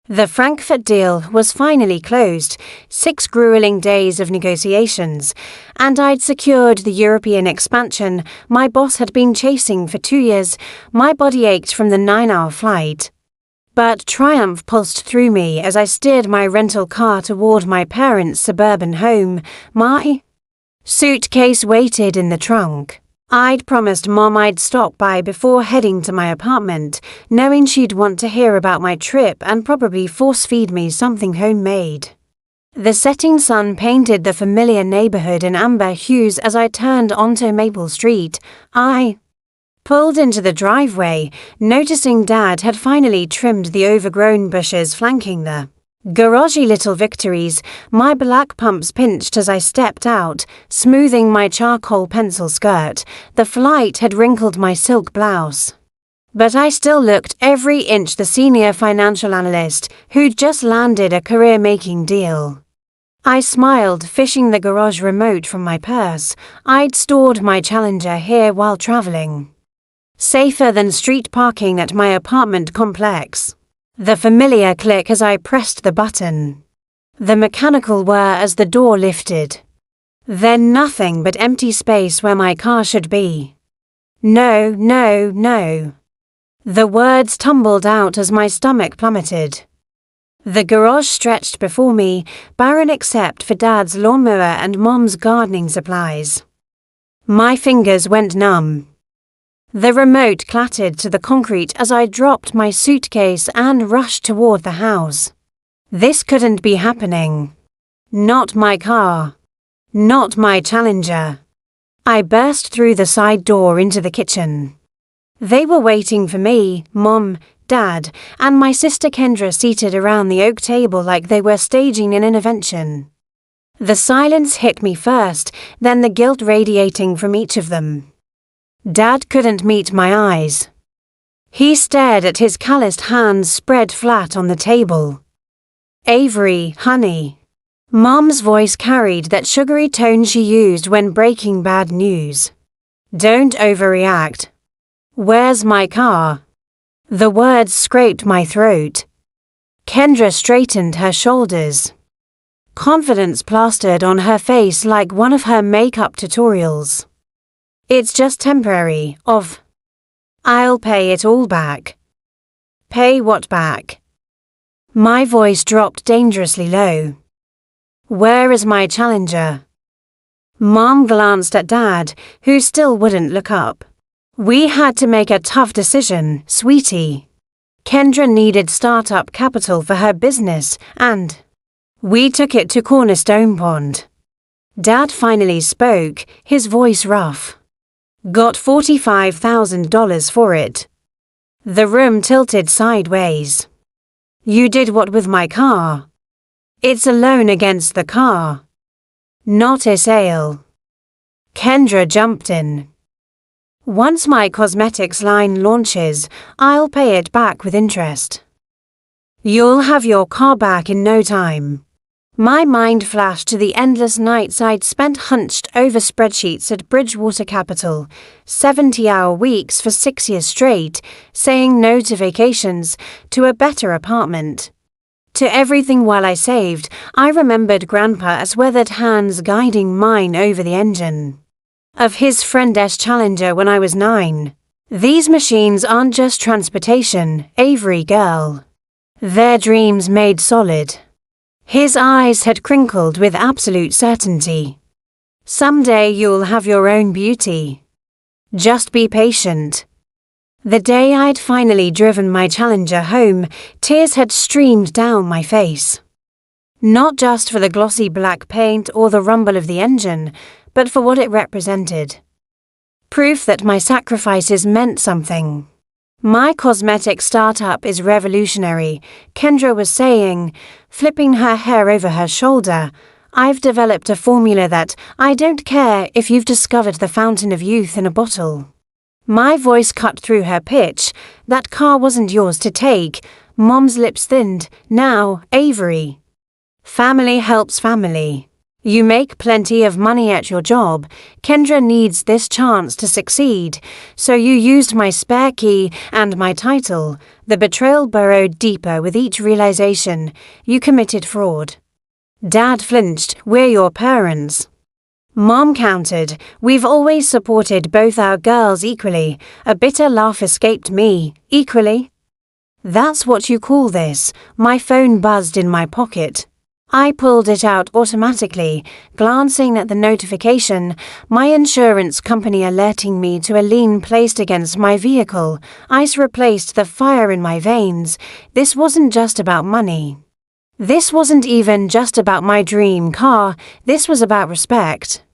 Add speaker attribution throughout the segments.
Speaker 1: The Frankfurt deal was finally closed, 6 grueling days of negotiations, and I'd secured the European expansion my boss had been chasing for 2 years. My body ached from the 9-hour flight. But triumph pulsed through me as I steered my rental car toward my parents' suburban home. My suitcase waited in the trunk. I'd promised Mom I'd stop by before heading to my apartment, knowing she'd want to hear about my trip and probably force-feed me something homemade. The setting sun painted the familiar neighborhood in amber hues as I turned onto Maple Street. I pulled into the driveway, noticing Dad had finally trimmed the overgrown bushes flanking the garagey. Little victories. My black pumps pinched as I stepped out, smoothing my charcoal pencil skirt. The flight had wrinkled my silk blouse. But I still looked every inch the senior financial analyst who'd just landed a career-making deal. I smiled, fishing the garage remote from my purse. I'd stored my Challenger here while traveling. Safer than street parking at my apartment complex. The familiar click as I pressed the button. The mechanical whir as the door lifted. Then nothing but empty space where my car should be. No, no, no. The words tumbled out as my stomach plummeted. The garage stretched before me, barren except for Dad's lawnmower and Mom's gardening supplies. My fingers went numb. The remote clattered to the concrete as I dropped my suitcase and rushed toward the house. This couldn't be happening. Not my car. Not my Challenger. I burst through the side door into the kitchen. They were waiting for me, Mom, Dad, and my sister Kendra seated around the oak table like they were staging an intervention. The silence hit me first, then the guilt radiating from each of them. Dad couldn't meet my eyes. He stared at his calloused hands spread flat on the table. Avery, honey. Mom's voice carried that sugary tone she used when breaking bad news. Don't overreact. Where's my car? The words scraped my throat. Kendra straightened her shoulders. Confidence plastered on her face like one of her makeup tutorials. It's just temporary, I'll pay it all back. Pay what back? My voice dropped dangerously low. Where is my Challenger? Mom glanced at Dad, who still wouldn't look up. We had to make a tough decision, sweetie. Kendra needed startup capital for her business, and we took it to Cornerstone Pond. Dad finally spoke, his voice rough. Got $45,000 for it. The room tilted sideways. You did what with my car? It's a loan against the car. Not a sale. Kendra jumped in. Once my cosmetics line launches, I'll pay it back with interest. You'll have your car back in no time. My mind flashed to the endless nights I'd spent hunched over spreadsheets at Bridgewater Capital, 70-hour weeks for 6 years straight, saying no to vacations, to a better apartment. To everything while I saved. I remembered Grandpa's weathered hands guiding mine over the engine of his friend's Challenger when I was 9. These machines aren't just transportation, Avery girl. They're dreams made solid. His eyes had crinkled with absolute certainty. Someday you'll have your own beauty. Just be patient. The day I'd finally driven my Challenger home, tears had streamed down my face. Not just for the glossy black paint or the rumble of the engine, but for what it represented. Proof that my sacrifices meant something. My cosmetic startup is revolutionary, Kendra was saying, flipping her hair over her shoulder. I've developed a formula that I don't care if you've discovered the fountain of youth in a bottle. My voice cut through her pitch. That car wasn't yours to take. Mom's lips thinned. Now, Avery. Family helps family. You make plenty of money at your job. Kendra needs this chance to succeed, so you used my spare key and my title. The betrayal burrowed deeper with each realization. You committed fraud. Dad flinched. We're your parents. Mom countered. We've always supported both our girls equally. A bitter laugh escaped me. Equally? That's what you call this. My phone buzzed in my pocket. I pulled it out automatically, glancing at the notification, my insurance company alerting me to a lien placed against my vehicle. Ice replaced the fire in my veins. This wasn't just about money. This wasn't even just about my dream car. This was about respect.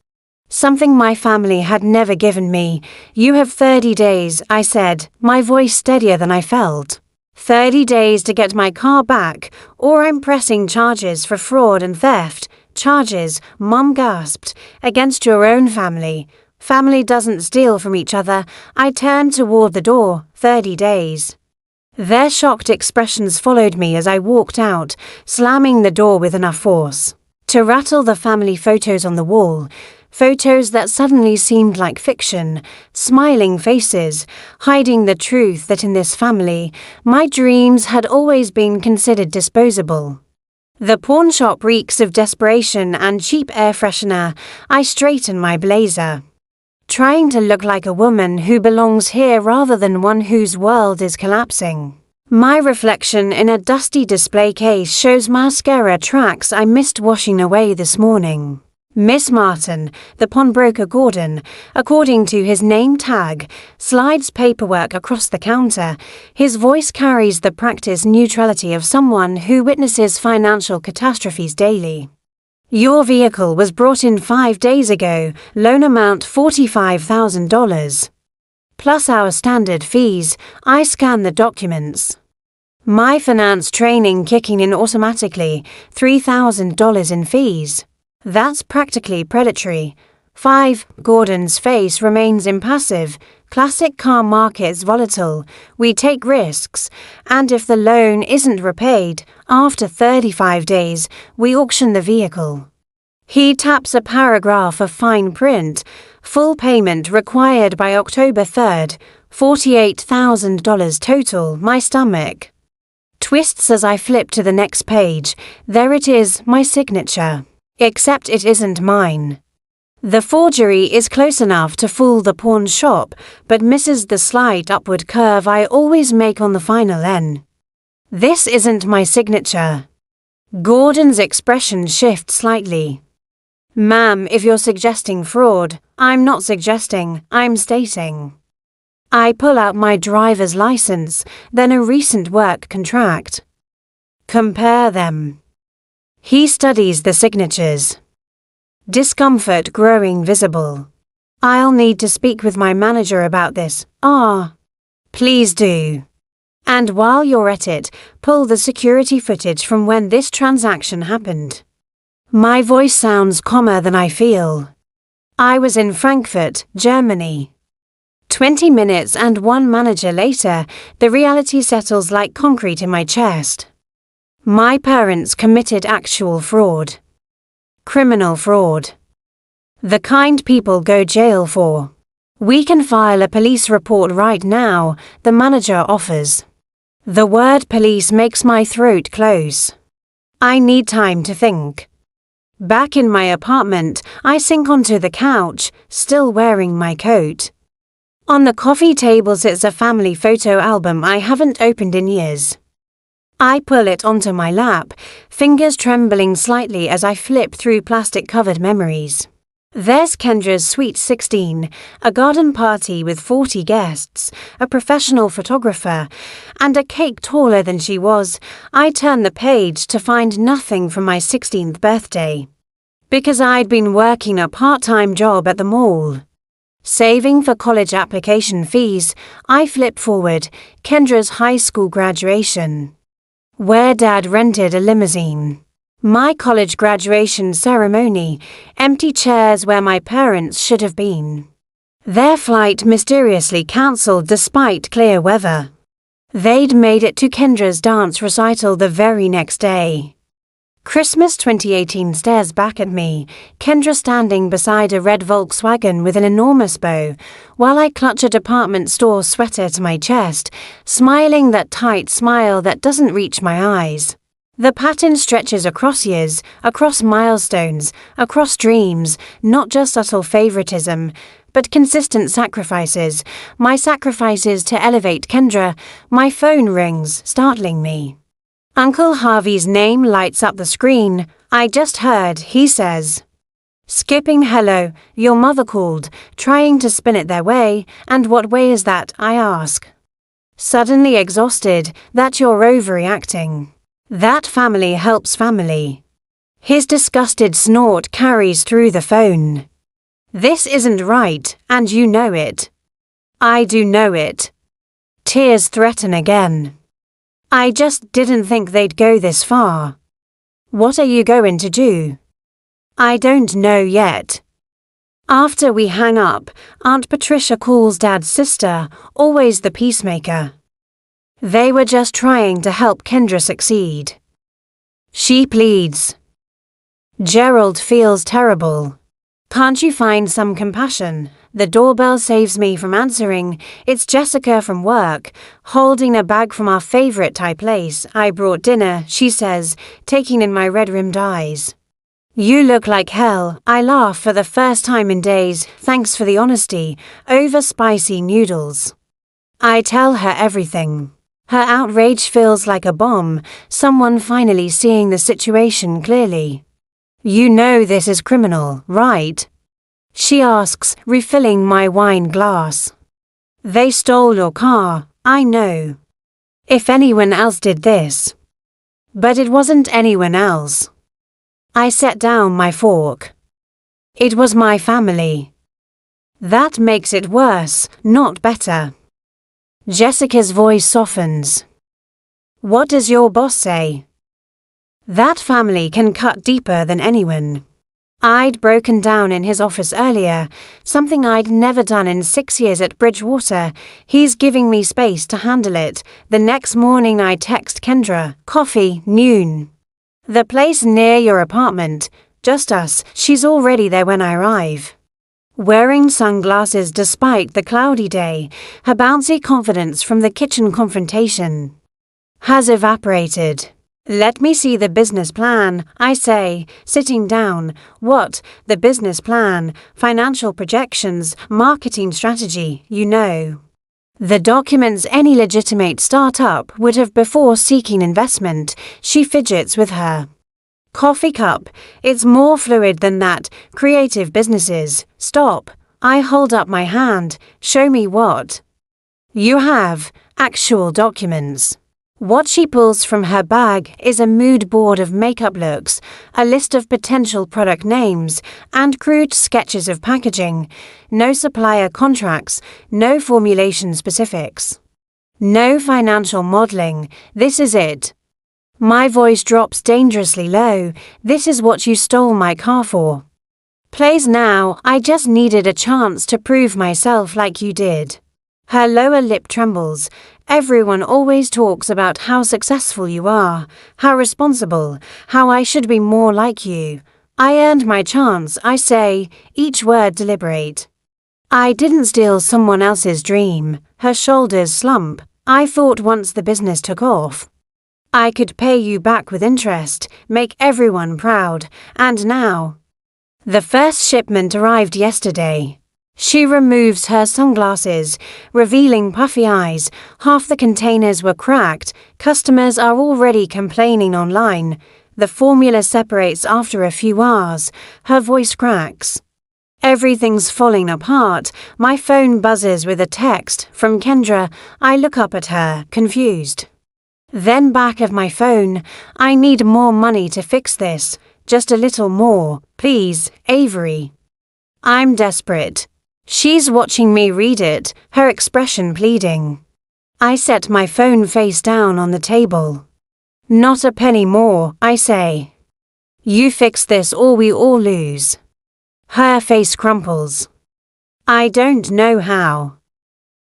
Speaker 1: Something my family had never given me. You have 30 days, I said, my voice steadier than I felt. 30 days to get my car back, or I'm pressing charges for fraud and theft. Charges, Mom gasped, against your own family. Family doesn't steal from each other. I turned toward the door. 30 days. Their shocked expressions followed me as I walked out, slamming the door with enough force to rattle the family photos on the wall. Photos that suddenly seemed like fiction, smiling faces, hiding the truth that in this family, my dreams had always been considered disposable. The pawn shop reeks of desperation and cheap air freshener. I straighten my blazer, trying to look like a woman who belongs here rather than one whose world is collapsing. My reflection in a dusty display case shows mascara tracks I missed washing away this morning. Miss Martin, the pawnbroker Gordon, according to his name tag, slides paperwork across the counter. His voice carries the practiced neutrality of someone who witnesses financial catastrophes daily. Your vehicle was brought in 5 days ago, loan amount $45,000. Plus our standard fees. I scan the documents. My finance training kicking in automatically, $3,000 in fees. That's practically predatory. 5. Gordon's face remains impassive. Classic car market's volatile. We take risks. And if the loan isn't repaid, after 35 days, we auction the vehicle. He taps a paragraph of fine print. Full payment required by October 3rd. $48,000 total. My stomach twists as I flip to the next page. There it is, my signature. Except it isn't mine. The forgery is close enough to fool the pawn shop, but misses the slight upward curve I always make on the final N. This isn't my signature. Gordon's expression shifts slightly. Ma'am, if you're suggesting fraud, I'm not suggesting, I'm stating. I pull out my driver's license, then a recent work contract. Compare them. He studies the signatures. Discomfort growing visible. I'll need to speak with my manager about this. Please do. And while you're at it, pull the security footage from when this transaction happened. My voice sounds calmer than I feel. I was in Frankfurt, Germany. 20 minutes and one manager later, the reality settles like concrete in my chest. My parents committed actual fraud. Criminal fraud. The kind people go jail for. We can file a police report right now, the manager offers. The word police makes my throat close. I need time to think. Back in my apartment, I sink onto the couch, still wearing my coat. On the coffee table sits a family photo album I haven't opened in years. I pull it onto my lap, fingers trembling slightly as I flip through plastic-covered memories. There's Kendra's Sweet 16, a garden party with 40 guests, a professional photographer, and a cake taller than she was. I turn the page to find nothing from my 16th birthday. Because I'd been working a part-time job at the mall. Saving for college application fees, I flip forward, Kendra's high school graduation. Where Dad rented a limousine. My college graduation ceremony, empty chairs where my parents should have been. Their flight mysteriously cancelled despite clear weather. They'd made it to Kendra's dance recital the very next day. Christmas 2018 stares back at me, Kendra standing beside a red Volkswagen with an enormous bow, while I clutch a department store sweater to my chest, smiling that tight smile that doesn't reach my eyes. The pattern stretches across years, across milestones, across dreams, not just subtle favoritism, but consistent sacrifices, my sacrifices to elevate Kendra. My phone rings, startling me. Uncle Harvey's name lights up the screen. I just heard, he says. Skipping hello, your mother called, trying to spin it their way, and what way is that, I ask. Suddenly exhausted, that you're overreacting. That family helps family. His disgusted snort carries through the phone. This isn't right, and you know it. I do know it. Tears threaten again. I just didn't think they'd go this far. What are you going to do? I don't know yet. After we hang up, Aunt Patricia calls Dad's sister, always the peacemaker. They were just trying to help Kendra succeed. She pleads. Gerald feels terrible. Can't you find some compassion? The doorbell saves me from answering. It's Jessica from work, holding a bag from our favorite Thai place. I brought dinner, she says, taking in my red-rimmed eyes. You look like hell. I laugh for the first time in days. Thanks for the honesty. Over spicy noodles. I tell her everything. Her outrage feels like a bomb, someone finally seeing the situation clearly. You know this is criminal, right? She asks, refilling my wine glass. They stole your car, I know. If anyone else did this. But it wasn't anyone else. I set down my fork. It was my family. That makes it worse, not better. Jessica's voice softens. What does your boss say? That family can cut deeper than anyone. I'd broken down in his office earlier, something I'd never done in 6 years at Bridgewater. He's giving me space to handle it. The next morning I text Kendra, coffee, noon. The place near your apartment, just us, she's already there when I arrive. Wearing sunglasses despite the cloudy day, her bouncy confidence from the kitchen confrontation has evaporated. Let me see the business plan, I say, sitting down. What? The business plan, financial projections, marketing strategy, you know. The documents any legitimate startup would have before seeking investment. She fidgets with her coffee cup. It's more fluid than that. Creative businesses. Stop. I hold up my hand. Show me what you have. Actual documents. What she pulls from her bag is a mood board of makeup looks, a list of potential product names, and crude sketches of packaging. No supplier contracts, no formulation specifics. No financial modeling. This is it. My voice drops dangerously low. This is what you stole my car for. Plays now. I just needed a chance to prove myself like you did. Her lower lip trembles. Everyone always talks about how successful you are, how responsible, how I should be more like you. I earned my chance, I say, each word deliberate. I didn't steal someone else's dream. Her shoulders slump. I thought once the business took off, I could pay you back with interest, make everyone proud, and now. The first shipment arrived yesterday. She removes her sunglasses, revealing puffy eyes. Half the containers were cracked. Customers are already complaining online. The formula separates after a few hours. Her voice cracks. Everything's falling apart. My phone buzzes with a text from Kendra. I look up at her, confused. Then back of my phone. I need more money to fix this. Just a little more, please, Avery. I'm desperate. She's watching me read it, her expression pleading. I set my phone face down on the table. Not a penny more, I say. You fix this or we all lose. Her face crumples. I don't know how.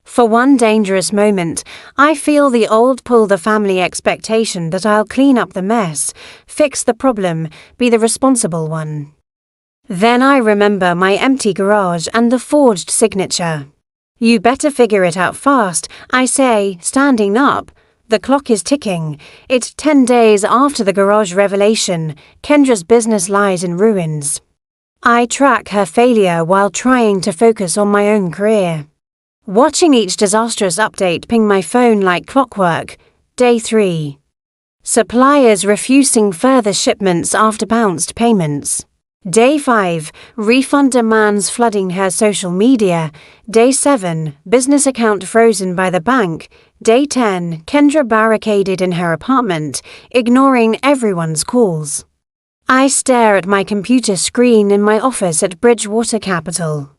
Speaker 1: For one dangerous moment, I feel the old pull the family expectation that I'll clean up the mess, fix the problem, be the responsible one. Then I remember my empty garage and the forged signature. You better figure it out fast, I say, standing up. The clock is ticking. It's 10 days after the garage revelation. Kendra's business lies in ruins. I track her failure while trying to focus on my own career. Watching each disastrous update ping my phone like clockwork. Day 3. Suppliers refusing further shipments after bounced payments. Day 5. Refund demands flooding her social media. Day 7. Business account frozen by the bank. Day 10. Kendra barricaded in her apartment, ignoring everyone's calls. I stare at my computer screen in my office at Bridgewater Capital.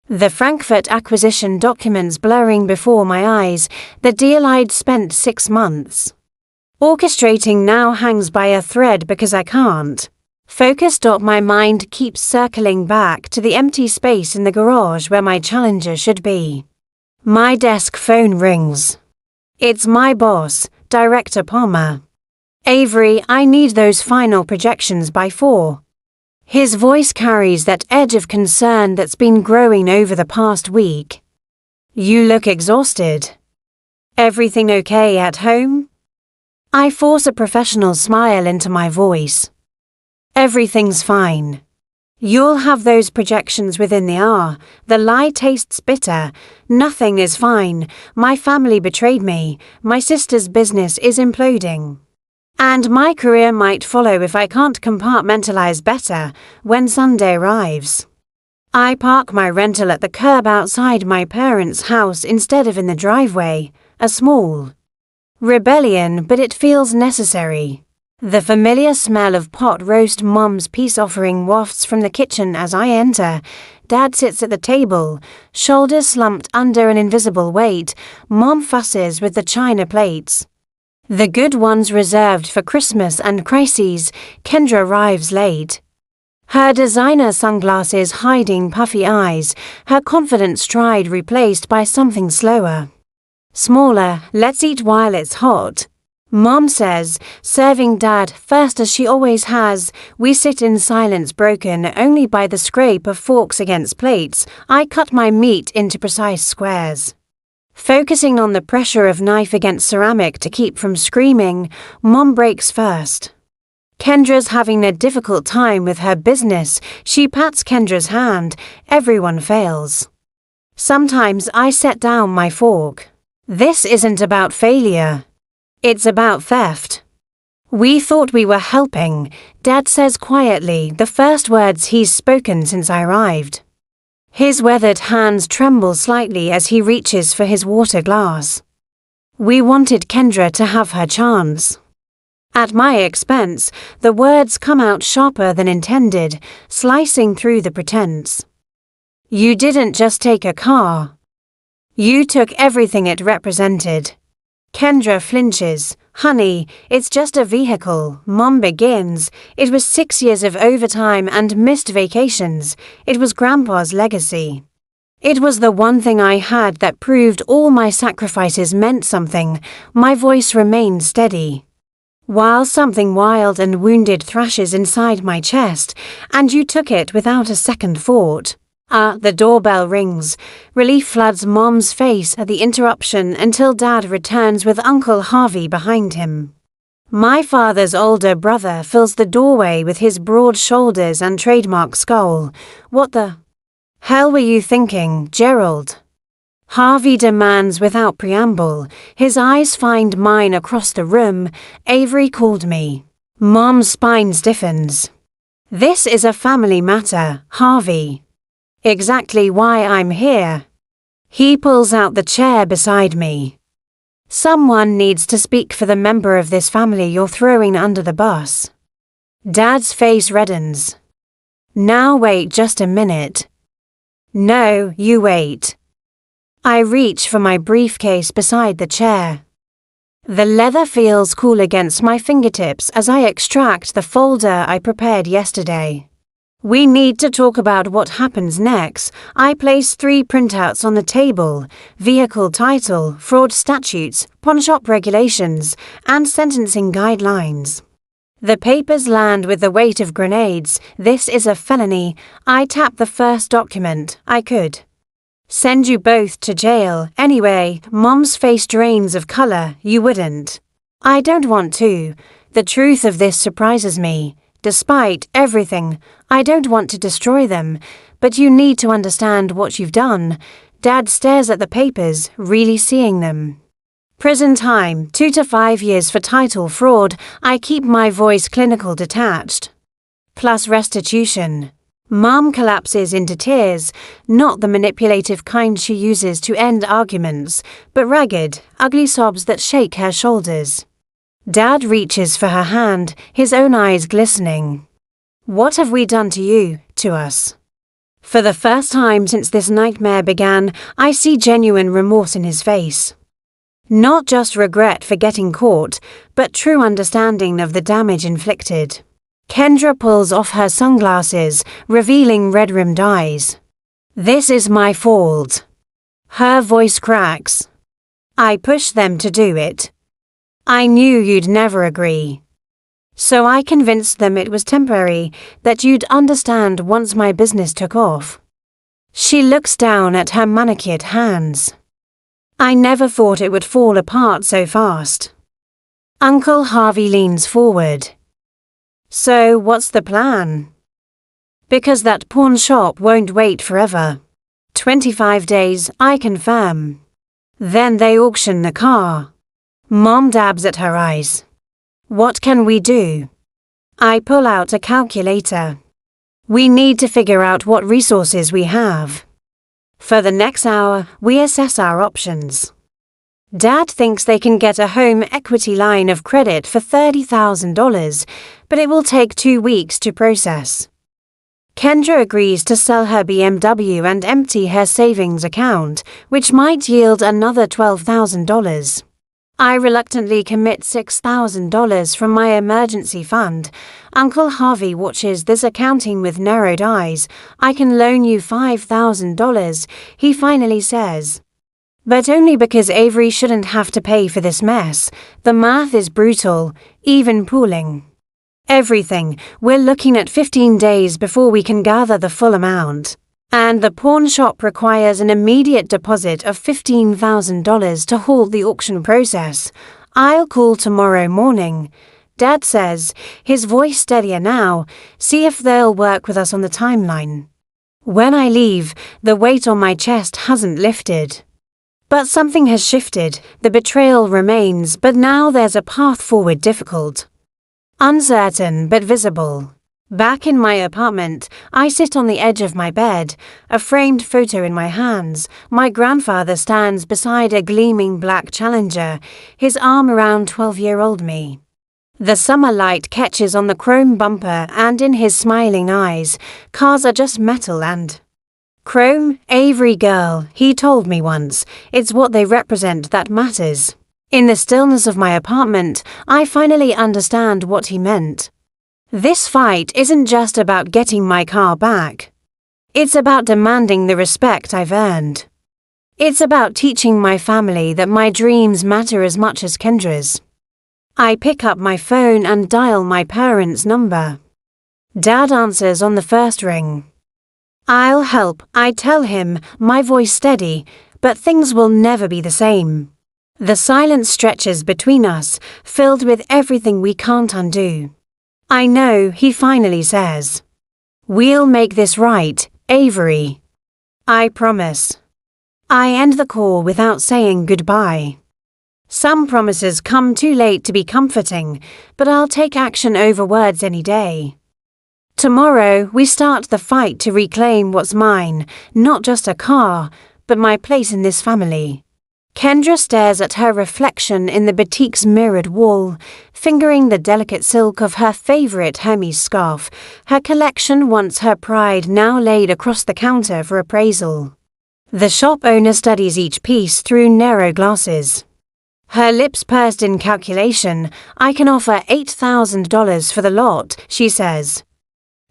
Speaker 1: The Frankfurt acquisition documents blurring before my eyes, the deal I'd spent 6 months orchestrating now hangs by a thread because I can't. Focused, my mind keeps circling back to the empty space in the garage where my challenger should be. My desk phone rings. It's my boss, Director Palmer. Avery, I need those final projections by 4. His voice carries that edge of concern that's been growing over the past week. You look exhausted. Everything okay at home? I force a professional smile into my voice. Everything's fine. You'll have those projections within the hour. The lie tastes bitter. Nothing is fine. My family betrayed me. My sister's business is imploding. And my career might follow if I can't compartmentalize better when Sunday arrives. I park my rental at the curb outside my parents' house instead of in the driveway. A small rebellion, but it feels necessary. The familiar smell of pot roast Mom's peace offering wafts from the kitchen as I enter. Dad sits at the table, shoulders slumped under an invisible weight. Mom fusses with the china plates. The good ones reserved for Christmas and crises. Kendra arrives late. Her designer sunglasses hiding puffy eyes, her confident stride replaced by something slower. Smaller, let's eat while it's hot. Mom says, serving Dad first as she always has. We sit in silence broken only by the scrape of forks against plates. I cut my meat into precise squares. Focusing on the pressure of knife against ceramic to keep from screaming, Mom breaks first. Kendra's having a difficult time with her business. She pats Kendra's hand. Everyone fails. Sometimes I set down my fork. This isn't about failure. It's about theft. We thought we were helping, Dad says quietly, the first words he's spoken since I arrived. His weathered hands tremble slightly as he reaches for his water glass. We wanted Kendra to have her chance. At my expense, the words come out sharper than intended, slicing through the pretense. You didn't just take a car. You took everything it represented. Kendra flinches. Honey, it's just a vehicle. Mom begins. It was 6 years of overtime and missed vacations. It was Grandpa's legacy. It was the one thing I had that proved all my sacrifices meant something. My voice remained steady. While something wild and wounded thrashes inside my chest, and you took it without a second thought. The doorbell rings. Relief floods Mom's face at the interruption until Dad returns with Uncle Harvey behind him. My father's older brother fills the doorway with his broad shoulders and trademark skull. What the hell were you thinking, Gerald? Harvey demands without preamble. His eyes find mine across the room. Avery called me. Mom's spine stiffens. This is a family matter, Harvey. Exactly why I'm here. He pulls out the chair beside me. Someone needs to speak for the member of this family you're throwing under the bus. Dad's face reddens. Now wait just a minute. No, you wait. I reach for my briefcase beside the chair. The leather feels cool against my fingertips as I extract the folder I prepared yesterday. We need to talk about what happens next. I place 3 printouts on the table: vehicle title, fraud statutes, pawnshop regulations, and sentencing guidelines. The papers land with the weight of grenades. This is a felony. I tap the first document. I could send you both to jail. Anyway, Mom's face drains of color. You wouldn't. I don't want to. The truth of this surprises me. Despite everything, I don't want to destroy them, but you need to understand what you've done. Dad stares at the papers, really seeing them. Prison time, 2 to 5 years for title fraud. I keep my voice clinical detached. Plus restitution. Mom collapses into tears, not the manipulative kind she uses to end arguments, but ragged, ugly sobs that shake her shoulders. Dad reaches for her hand, his own eyes glistening. What have we done to you, to us? For the first time since this nightmare began, I see genuine remorse in his face. Not just regret for getting caught, but true understanding of the damage inflicted. Kendra pulls off her sunglasses, revealing red-rimmed eyes. This is my fault. Her voice cracks. I pushed them to do it. I knew you'd never agree. So I convinced them it was temporary, that you'd understand once my business took off. She looks down at her manicured hands. I never thought it would fall apart so fast. Uncle Harvey leans forward. So what's the plan? Because that pawn shop won't wait forever. 25 days, I confirm. Then they auction the car. Mom dabs at her eyes. What can we do? I pull out a calculator. We need to figure out what resources we have. For the next hour, we assess our options. Dad thinks they can get a home equity line of credit for $30,000, but it will take 2 weeks to process. Kendra agrees to sell her BMW and empty her savings account, which might yield another $12,000. I reluctantly commit $6,000 from my emergency fund. Uncle Harvey watches this accounting with narrowed eyes. I can loan you $5,000, he finally says. But only because Avery shouldn't have to pay for this mess. The math is brutal, even pooling. Everything, we're looking at 15 days before we can gather the full amount. And the pawn shop requires an immediate deposit of $15,000 to halt the auction process. I'll call tomorrow morning. Dad says, his voice steadier now, see if they'll work with us on the timeline. When I leave, the weight on my chest hasn't lifted. But something has shifted. The betrayal remains, but now there's a path forward difficult. Uncertain but visible. Back in my apartment, I sit on the edge of my bed, a framed photo in my hands. My grandfather stands beside a gleaming black Challenger, his arm around 12-year-old me. The summer light catches on the chrome bumper and in his smiling eyes. Cars are just metal and chrome. Avery girl, he told me once. It's what they represent that matters. In the stillness of my apartment, I finally understand what he meant. This fight isn't just about getting my car back. It's about demanding the respect I've earned. It's about teaching my family that my dreams matter as much as Kendra's. I pick up my phone and dial my parents' number. Dad answers on the first ring. I'll help, I tell him, my voice steady, but things will never be the same. The silence stretches between us, filled with everything we can't undo. I know, he finally says. We'll make this right, Avery. I promise. I end the call without saying goodbye. Some promises come too late to be comforting, but I'll take action over words any day. Tomorrow, we start the fight to reclaim what's mine, not just a car, but my place in this family. Kendra stares at her reflection in the boutique's mirrored wall, fingering the delicate silk of her favorite Hermes scarf, her collection once her pride now laid across the counter for appraisal. The shop owner studies each piece through narrow glasses. Her lips pursed in calculation. I can offer $8,000 for the lot, she says.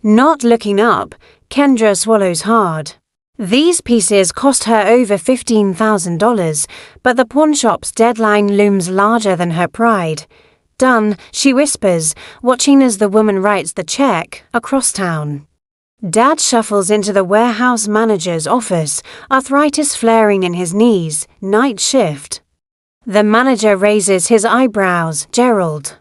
Speaker 1: Not looking up, Kendra swallows hard. These pieces cost her over $15,000, but the pawnshop's deadline looms larger than her pride. Done, she whispers, watching as the woman writes the check across town. Dad shuffles into the warehouse manager's office, arthritis flaring in his knees, night shift. The manager raises his eyebrows. Gerald.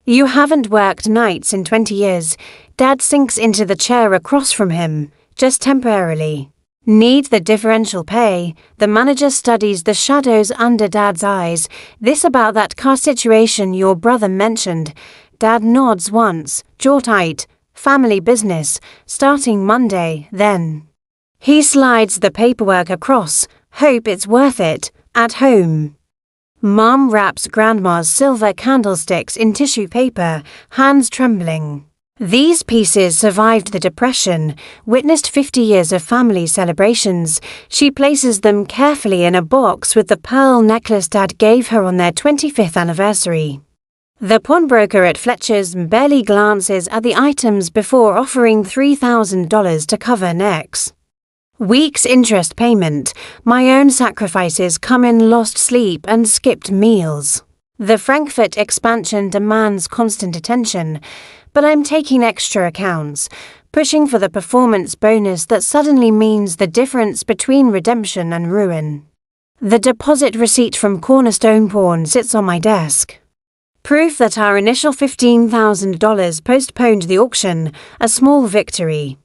Speaker 1: You haven't worked nights in 20 years. Dad sinks into the chair across from him, just temporarily. Need the differential pay? The manager studies the shadows under Dad's eyes. This about that car situation your brother mentioned. Dad nods once, jaw tight. Family business, starting Monday, then. He slides the paperwork across. Hope it's worth it. At home. Mom wraps Grandma's silver candlesticks in tissue paper, hands trembling. These pieces survived the Depression, witnessed 50 years of family celebrations. She places them carefully in a box with the pearl necklace Dad gave her on their 25th anniversary. The pawnbroker at Fletcher's barely glances at the items before offering $3,000 to cover necks. Weeks interest payment, my own sacrifices come in lost sleep and skipped meals. The Frankfurt expansion demands constant attention, but I'm taking extra accounts, pushing for the performance bonus that suddenly means the difference between redemption and ruin. The deposit receipt from Cornerstone Pawn sits on my desk. Proof that our initial $15,000 postponed the auction, a small victory.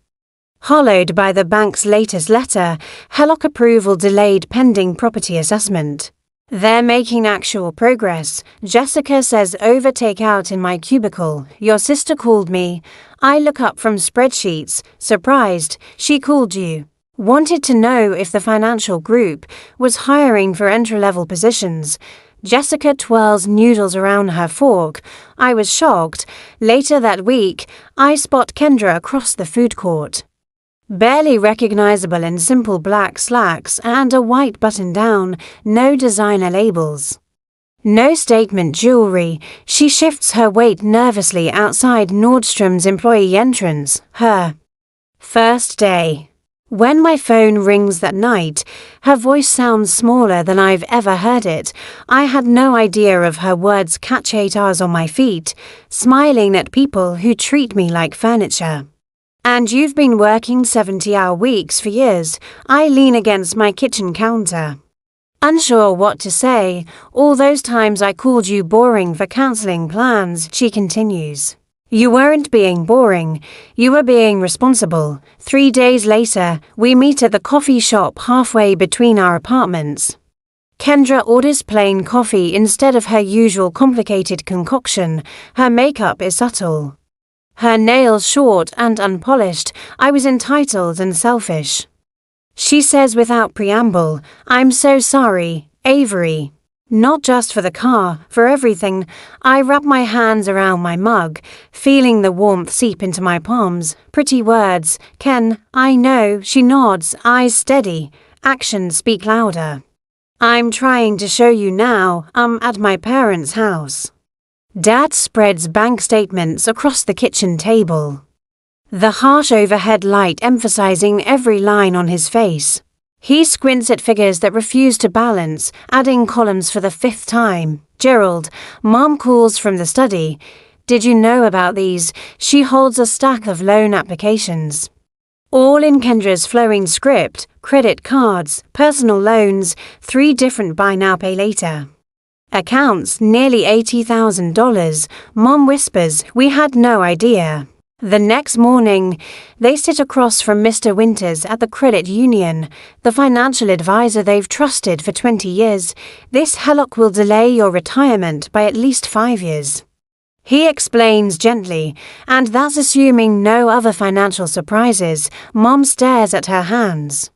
Speaker 1: Hollowed by the bank's latest letter, HELOC approval delayed pending property assessment. They're making actual progress. Jessica says over takeout in my cubicle. Your sister called me. I look up from spreadsheets, surprised. She called you. Wanted to know if the financial group was hiring for entry-level positions. Jessica twirls noodles around her fork. I was shocked. Later that week, I spot Kendra across the food court. Barely recognizable in simple black slacks and a white button-down, no designer labels. No statement jewelry. She shifts her weight nervously outside Nordstrom's employee entrance. Her first day. When my phone rings that night, her voice sounds smaller than I've ever heard it. I had no idea of her words catch 8 hours on my feet, smiling at people who treat me like furniture. And you've been working 70-hour weeks for years. I lean against my kitchen counter. Unsure what to say, all those times I called you boring for cancelling plans, she continues. You weren't being boring, you were being responsible. 3 days later, we meet at the coffee shop halfway between our apartments. Kendra orders plain coffee instead of her usual complicated concoction. Her makeup is subtle. Her nails short and unpolished. I was entitled and selfish. She says without preamble, I'm so sorry, Avery. Not just for the car, for everything. I wrap my hands around my mug, feeling the warmth seep into my palms. Pretty words. Ken, I know. She nods, eyes steady. Actions speak louder. I'm trying to show you now. I'm at my parents' house. Dad spreads bank statements across the kitchen table. The harsh overhead light emphasizing every line on his face. He squints at figures that refuse to balance, adding columns for the 5th time. Gerald, Mom calls from the study. Did you know about these? She holds a stack of loan applications. All in Kendra's flowing script, credit cards, personal loans, 3 different buy now pay later. Accounts nearly $80,000. Mom whispers, we had no idea. The next morning, they sit across from Mr. Winters at the credit union, the financial advisor they've trusted for 20 years. This HELOC will delay your retirement by at least 5 years. He explains gently, and that's assuming no other financial surprises. Mom stares at her hands.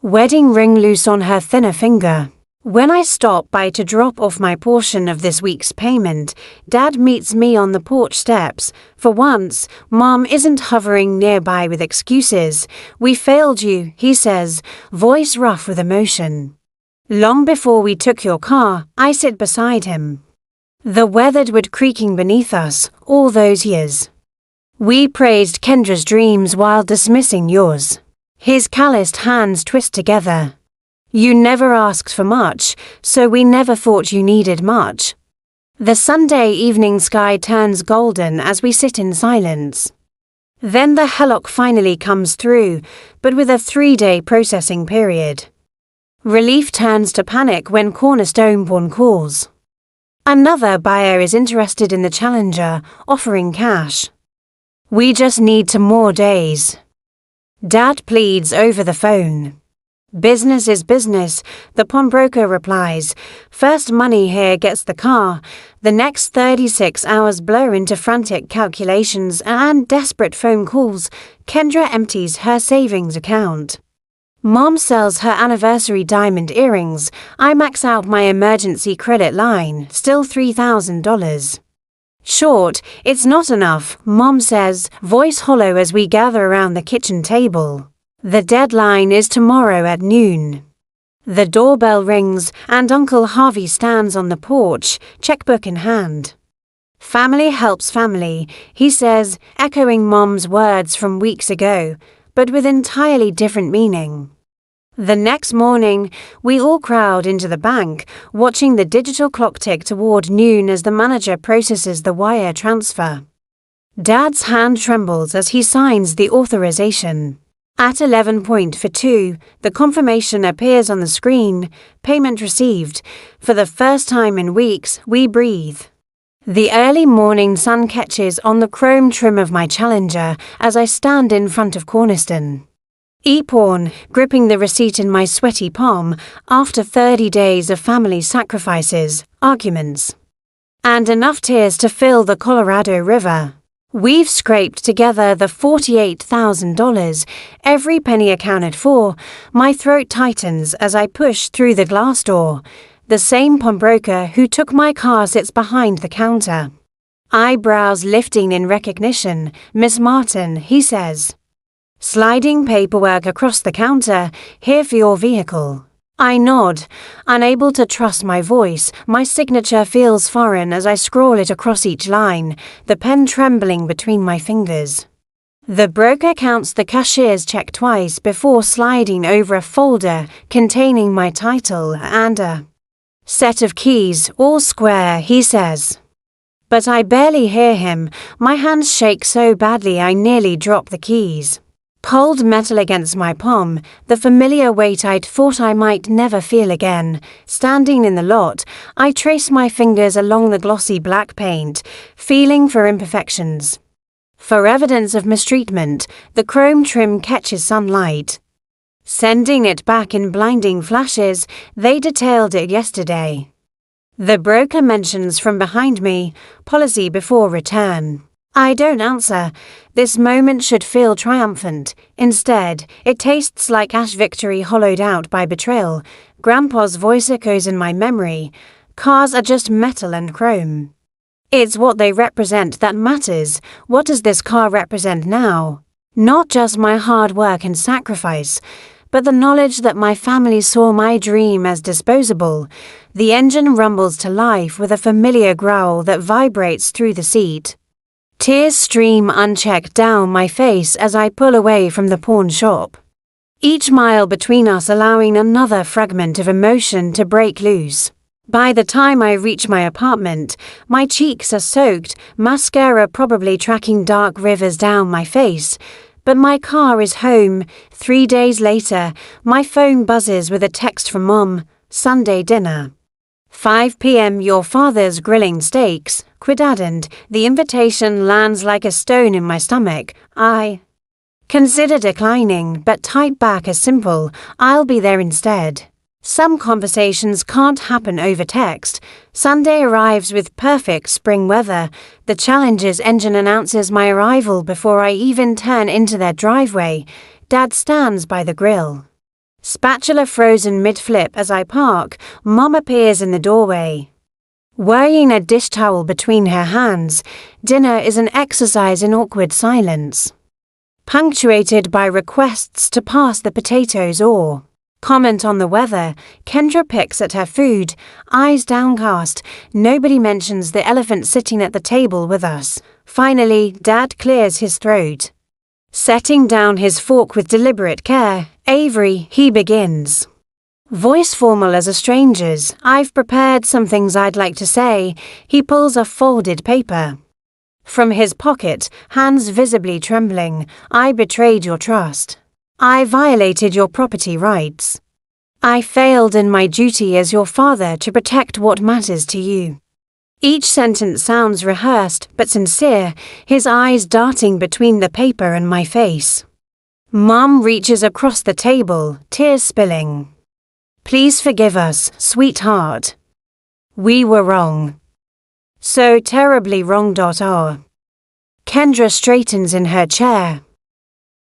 Speaker 1: Wedding ring loose on her thinner finger. When I stop by to drop off my portion of this week's payment, Dad meets me on the porch steps. For once, Mom isn't hovering nearby with excuses. We failed you, he says, voice rough with emotion. Long before we took your car, I sit beside him. The weathered wood creaking beneath us, all those years. We praised Kendra's dreams while dismissing yours. His calloused hands twist together. You never asked for much, so we never thought you needed much. The Sunday evening sky turns golden as we sit in silence. Then the HELOC finally comes through, but with a 3-day processing period. Relief turns to panic when Cornerstone Pawn calls. Another buyer is interested in the Challenger, offering cash. We just need 2 more days. Dad pleads over the phone. Business is business, the pawnbroker replies. First money here gets the car. The next 36 hours blur into frantic calculations and desperate phone calls. Kendra empties her savings account. Mom sells her anniversary diamond earrings. I max out my emergency credit line, still $3,000. Short, it's not enough, Mom says, voice hollow as we gather around the kitchen table. The deadline is tomorrow at noon. The doorbell rings and Uncle Harvey stands on the porch, checkbook in hand. Family helps family, he says, echoing Mom's words from weeks ago, but with entirely different meaning. The next morning, we all crowd into the bank, watching the digital clock tick toward noon as the manager processes the wire transfer. Dad's hand trembles as he signs the authorization. At 11:42, the confirmation appears on the screen, payment received. For the first time in weeks, we breathe. The early morning sun catches on the chrome trim of my Challenger as I stand in front of Cornerstone. E-pawn, gripping the receipt in my sweaty palm after 30 days of family sacrifices, arguments, and enough tears to fill the Colorado River. We've scraped together the $48,000, every penny accounted for. My throat tightens as I push through the glass door. The same pawnbroker who took my car sits behind the counter. Eyebrows lifting in recognition. Miss Martin, he says. Sliding paperwork across the counter, here for your vehicle. I nod, unable to trust my voice. My signature feels foreign as I scrawl it across each line, the pen trembling between my fingers. The broker counts the cashier's check twice before sliding over a folder containing my title and a set of keys, all square, he says. But I barely hear him. My hands shake so badly I nearly drop the keys. Cold metal against my palm, the familiar weight I'd thought I might never feel again. Standing in the lot, I trace my fingers along the glossy black paint, feeling for imperfections. For evidence of mistreatment, the chrome trim catches sunlight. Sending it back in blinding flashes, they detailed it yesterday. The broker mentions from behind me, policy before return. I don't answer. This moment should feel triumphant. Instead, it tastes like ash victory hollowed out by betrayal. Grandpa's voice echoes in my memory. Cars are just metal and chrome. It's what they represent that matters. What does this car represent now? Not just my hard work and sacrifice, but the knowledge that my family saw my dream as disposable. The engine rumbles to life with a familiar growl that vibrates through the seat. Tears stream unchecked down my face as I pull away from the pawn shop. Each mile between us allowing another fragment of emotion to break loose. By the time I reach my apartment, my cheeks are soaked, mascara probably tracking dark rivers down my face. But my car is home. 3 days later, my phone buzzes with a text from Mom. Sunday dinner. 5 p.m. Your father's grilling steaks. Quidadend. The invitation lands like a stone in my stomach. I consider declining, but type back as simple, I'll be there instead. Some conversations can't happen over text. Sunday arrives with perfect spring weather. The Challenger's engine announces my arrival before I even turn into their driveway. Dad stands by the grill. Spatula frozen mid-flip as I park. Mom appears in the doorway, wearing a dish towel between her hands. Dinner is an exercise in awkward silence, punctuated by requests to pass the potatoes or Comment on the weather. Kendra picks at her food, eyes downcast. Nobody mentions the elephant sitting at the table with us. Finally, Dad clears his throat. Setting down his fork with deliberate care, Avery, he begins. Voice formal as a stranger's. I've prepared some things I'd like to say. He pulls a folded paper from his pocket, hands visibly trembling. I betrayed your trust. I violated your property rights. I failed in my duty as your father to protect what matters to you. Each sentence sounds rehearsed but sincere, his eyes darting between the paper and my face. Mum reaches across the table, tears spilling. Please forgive us, sweetheart. We were wrong. So terribly wrong. Kendra straightens in her chair.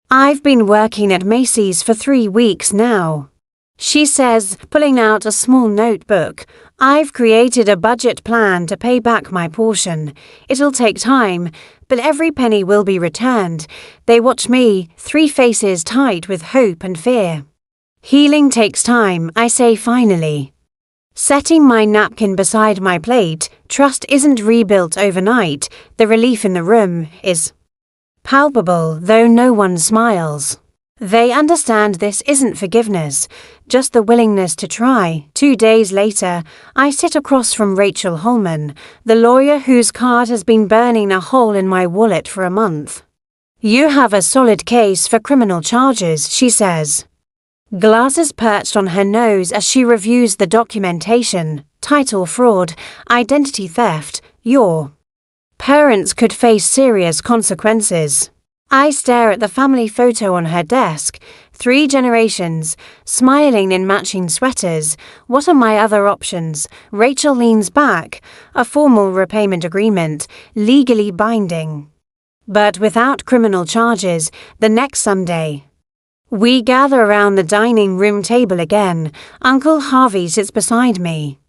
Speaker 1: I've been working at Macy's for 3 weeks now. She says, pulling out a small notebook. I've created a budget plan to pay back my portion. It'll take time, but every penny will be returned. They watch me, 3 faces tight with hope and fear. Healing takes time, I say finally. Setting my napkin beside my plate, trust isn't rebuilt overnight. The relief in the room is palpable, though no one smiles. They understand this isn't forgiveness, just the willingness to try. 2 days later, I sit across from Rachel Holman, the lawyer whose card has been burning a hole in my wallet for a month. You have a solid case for criminal charges, she says. Glasses perched on her nose as she reviews the documentation. Title fraud, identity theft, your parents could face serious consequences. I stare at the family photo on her desk. 3 generations, smiling in matching sweaters. What are my other options? Rachel leans back. A formal repayment agreement, legally binding. But without criminal charges, the next Sunday. We gather around the dining room table again. Uncle Harvey sits beside me.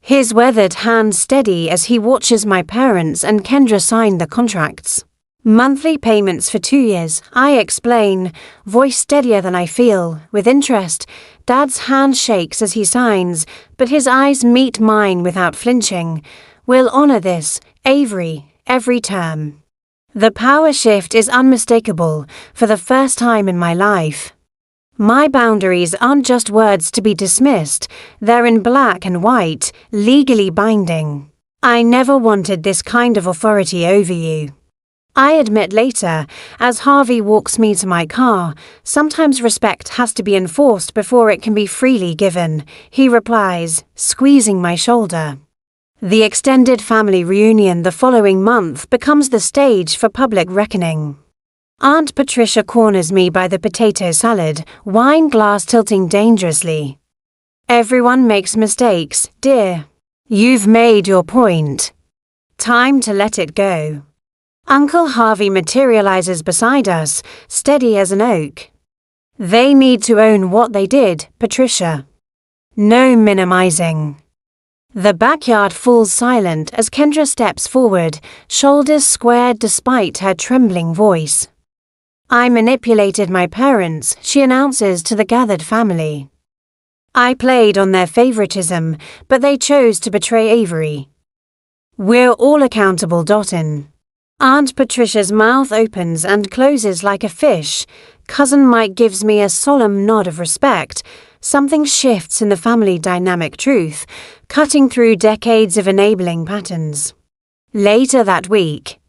Speaker 1: His weathered hand steady as he watches my parents and Kendra sign the contracts. Monthly payments for 2 years, I explain, voice steadier than I feel, with interest. Dad's hand shakes as he signs, but his eyes meet mine without flinching. We'll honor this, Avery, every term. The power shift is unmistakable for the first time in my life. My boundaries aren't just words to be dismissed, they're in black and white, legally binding. I never wanted this kind of authority over you. I admit later, as Harvey walks me to my car, sometimes respect has to be enforced before it can be freely given, he replies, squeezing my shoulder. The extended family reunion the following month becomes the stage for public reckoning. Aunt Patricia corners me by the potato salad, wine glass tilting dangerously. Everyone makes mistakes, dear. You've made your point. Time to let it go. Uncle Harvey materializes beside us, steady as an oak. They need to own what they did, Patricia. No minimizing. The backyard falls silent as Kendra steps forward, shoulders squared despite her trembling voice. I manipulated my parents, she announces to the gathered family. I played on their favoritism, but they chose to betray Avery. We're all accountable, Dottin. Aunt Patricia's mouth opens and closes like a fish. Cousin Mike gives me a solemn nod of respect. Something shifts in the family dynamic truth, cutting through decades of enabling patterns. Later that week,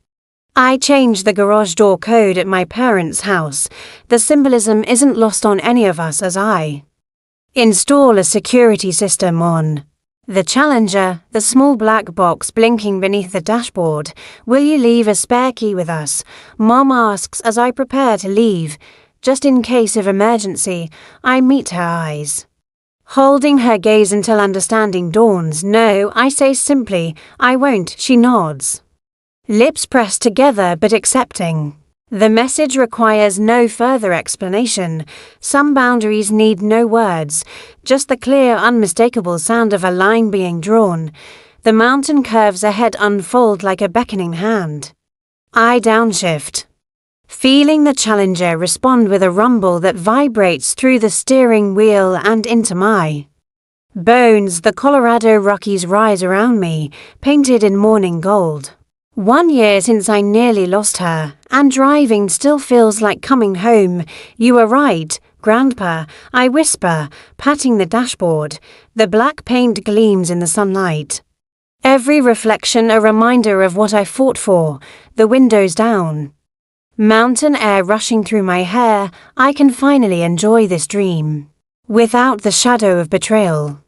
Speaker 1: I change the garage door code at my parents' house. The symbolism isn't lost on any of us as I install a security system on the Challenger, the small black box blinking beneath the dashboard. Will you leave a spare key with us? Mom asks as I prepare to leave. Just in case of emergency, I meet her eyes. Holding her gaze until understanding dawns. No, I say simply, I won't, she nods. Lips pressed together but accepting. The message requires no further explanation. Some boundaries need no words, just the clear, unmistakable sound of a line being drawn. The mountain curves ahead unfold like a beckoning hand. I downshift. feeling the Challenger respond with a rumble that vibrates through the steering wheel and into my bones. The Colorado Rockies rise around me, painted in morning gold. 1 year since I nearly lost her, and driving still feels like coming home. You were right, Grandpa, I whisper, patting the dashboard. The black paint gleams in the sunlight. Every reflection a reminder of what I fought for, the windows down. Mountain air rushing through my hair, I can finally enjoy this dream. Without the shadow of betrayal.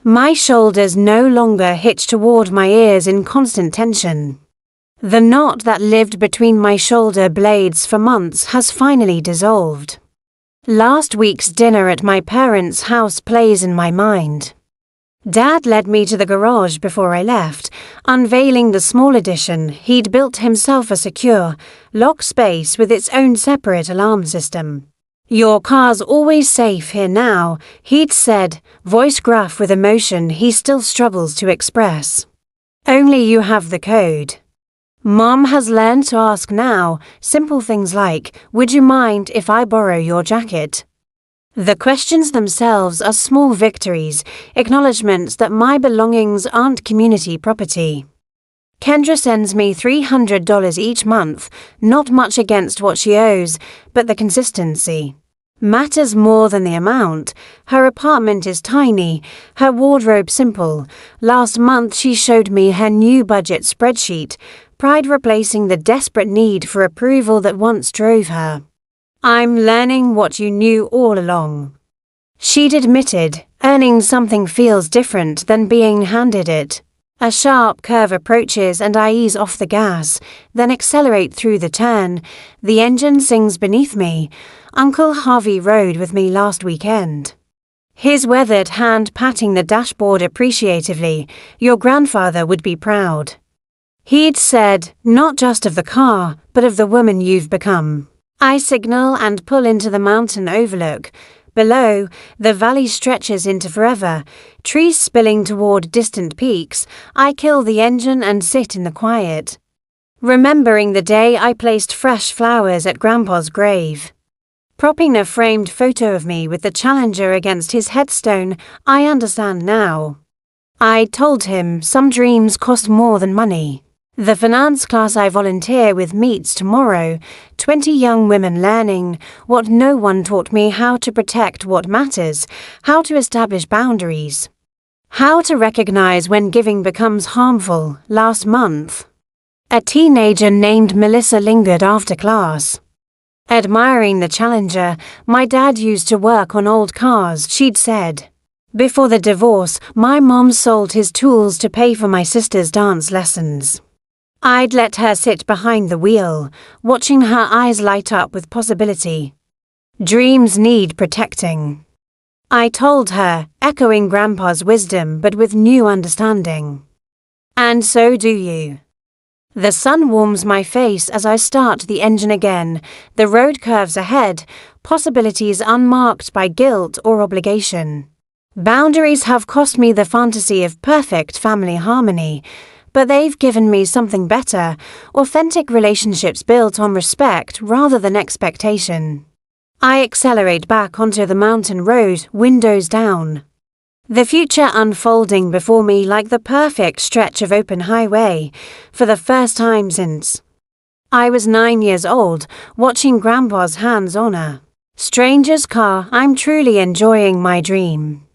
Speaker 1: My shoulders no longer hitch toward my ears in constant tension. The knot that lived between my shoulder blades for months has finally dissolved. Last week's dinner at my parents' house plays in my mind. Dad led me to the garage before I left, unveiling the small addition he'd built himself, a secure, locked space with its own separate alarm system. Your car's always safe here now, he'd said, voice gruff with emotion he still struggles to express. Only you have the code. Mom has learned to ask now, simple things like, would you mind if I borrow your jacket? The questions themselves are small victories, acknowledgements that my belongings aren't community property. Kendra sends me $300 each month, not much against what she owes, but the consistency matters more than the amount. Her apartment is tiny, her wardrobe simple. Last month she showed me her new budget spreadsheet, pride replacing the desperate need for approval that once drove her. I'm learning what you knew all along. She'd admitted, earning something feels different than being handed it. A sharp curve approaches and I ease off the gas, then accelerate through the turn. The engine sings beneath me. Uncle Harvey rode with me last weekend. His weathered hand patting the dashboard appreciatively. Your grandfather would be proud. He'd said, not just of the car, but of the woman you've become. I signal and pull into the mountain overlook. Below, the valley stretches into forever, trees spilling toward distant peaks. I kill the engine and sit in the quiet, remembering the day I placed fresh flowers at Grandpa's grave. Propping a framed photo of me with the Challenger against his headstone, I understand now. I told him some dreams cost more than money. The finance class I volunteer with meets tomorrow, 20 young women learning what no one taught me: how to protect what matters, how to establish boundaries, how to recognize when giving becomes harmful. Last month, a teenager named Melissa lingered after class. Admiring the Challenger my dad used to work on old cars, she'd said. Before the divorce, my mom sold his tools to pay for my sister's dance lessons. I'd let her sit behind the wheel, watching her eyes light up with possibility. Dreams need protecting. I told her, echoing Grandpa's wisdom but with new understanding. And so do you. The sun warms my face as I start the engine again. The road curves ahead, possibilities unmarked by guilt or obligation. Boundaries have cost me the fantasy of perfect family harmony, but they've given me something better, authentic relationships built on respect rather than expectation. I accelerate back onto the mountain road, windows down. The future unfolding before me like the perfect stretch of open highway, for the first time since I was 9 years old, watching Grandpa's hands on a stranger's car. I'm truly enjoying my dream.